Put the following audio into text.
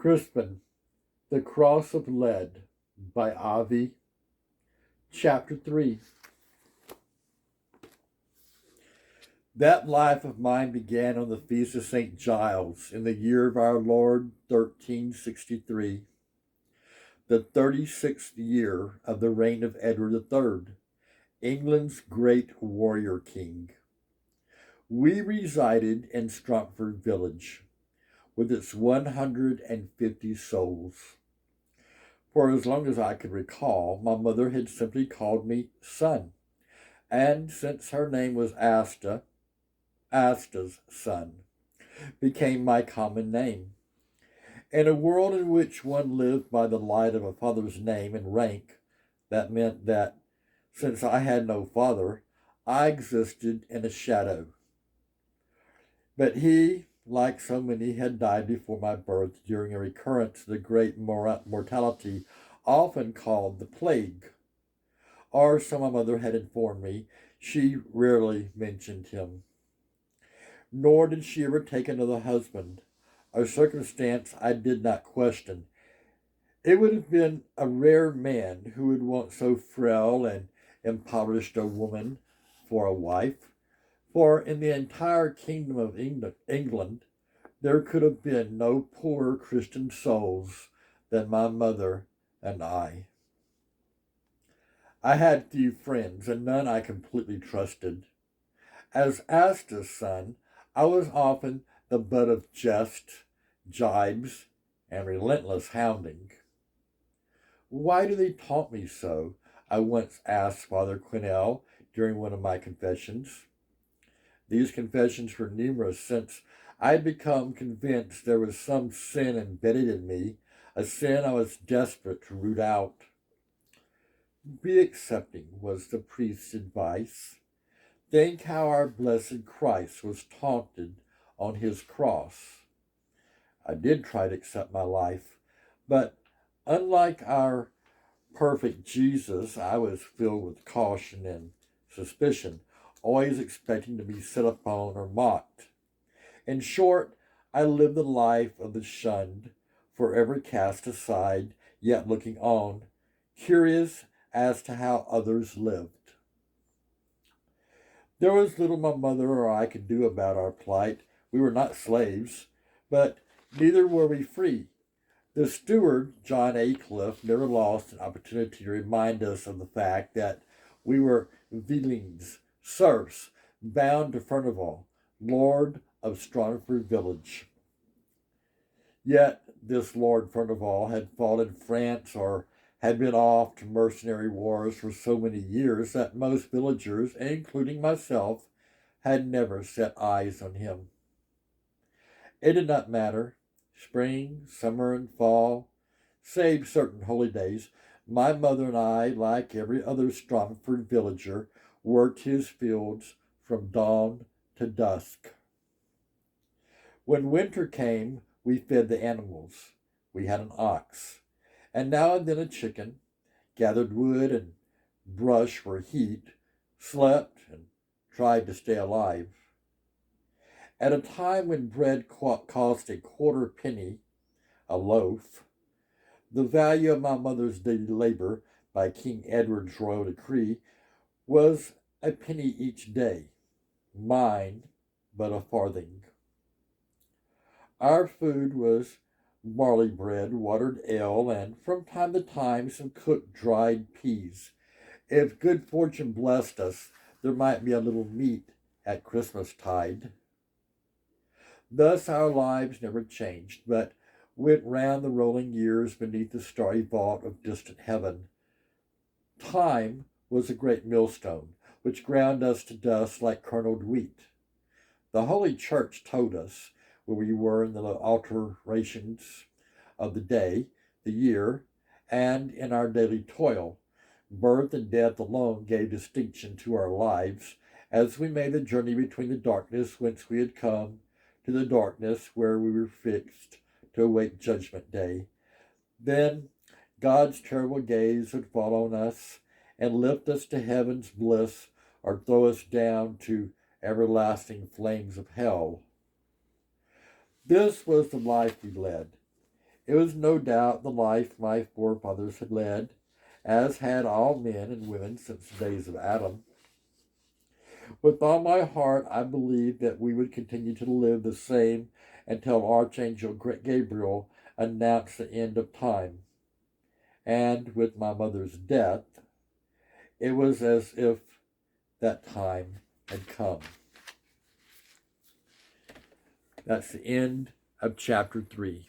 Crispin, The Cross of Lead by Avi, Chapter 3. That life of mine began on the feast of St. Giles in the year of our Lord 1363, the 36th year of the reign of Edward III, England's great warrior king. We resided in Stratford village, with its 150 souls. For as long as I could recall, my mother had simply called me son, and since her name was Asta, Asta's son became my common name. In a world in which one lived by the light of a father's name and rank, that meant that, since I had no father, I existed in a shadow. But he, like so many, had died before my birth during a recurrence of the great mortality often called the plague. Or, so my mother had informed me, she rarely mentioned him. Nor did she ever take another husband, a circumstance I did not question. It would have been a rare man who would want so frail and impoverished a woman for a wife, for in the entire kingdom of England there could have been no poorer Christian souls than my mother and I. I had few friends, and none I completely trusted. As Asta's son, I was often the butt of jest, jibes, and relentless hounding. "Why do they taunt me so?" I once asked Father Quinnell during one of my confessions. These confessions were numerous, since I had become convinced there was some sin embedded in me, a sin I was desperate to root out. "Be accepting," was the priest's advice. "Think how our blessed Christ was taunted on his cross." I did try to accept my life, but unlike our perfect Jesus, I was filled with caution and suspicion, always expecting to be set upon or mocked. In short, I lived the life of the shunned, forever cast aside, yet looking on, curious as to how others lived. There was little my mother or I could do about our plight. We were not slaves, but neither were we free. The steward, John A. Cliff, never lost an opportunity to remind us of the fact that we were villeins, serfs, bound to Furnival, lord of Stratford village. Yet this Lord Furnival had fought in France or had been off to mercenary wars for so many years that most villagers, including myself, had never set eyes on him. It did not matter. Spring, summer, and fall, save certain holy days, my mother and I, like every other Stratford villager, worked his fields from dawn to dusk. When winter came, we fed the animals. We had an ox, and now and then a chicken, gathered wood and brush for heat, slept, and tried to stay alive. At a time when bread cost a quarter penny a loaf, the value of my mother's daily labor, by King Edward's royal decree, was a penny each day, mine but a farthing. Our food was barley bread, watered ale, and from time to time some cooked dried peas. If good fortune blessed us, there might be a little meat at Christmastide. Thus our lives never changed, but went round the rolling years beneath the starry vault of distant heaven. Time was a great millstone, which ground us to dust like kerneled wheat. The Holy Church told us where we were in the alterations of the day, the year, and in our daily toil. Birth and death alone gave distinction to our lives as we made the journey between the darkness whence we had come to the darkness where we were fixed to await judgment day. Then God's terrible gaze would fall on us and lift us to heaven's bliss or throw us down to everlasting flames of hell. This was the life we led. It was no doubt the life my forefathers had led, as had all men and women since the days of Adam. With all my heart, I believed that we would continue to live the same until Archangel Gabriel announced the end of time. And with my mother's death, it was as if that time had come. That's the end of chapter 3.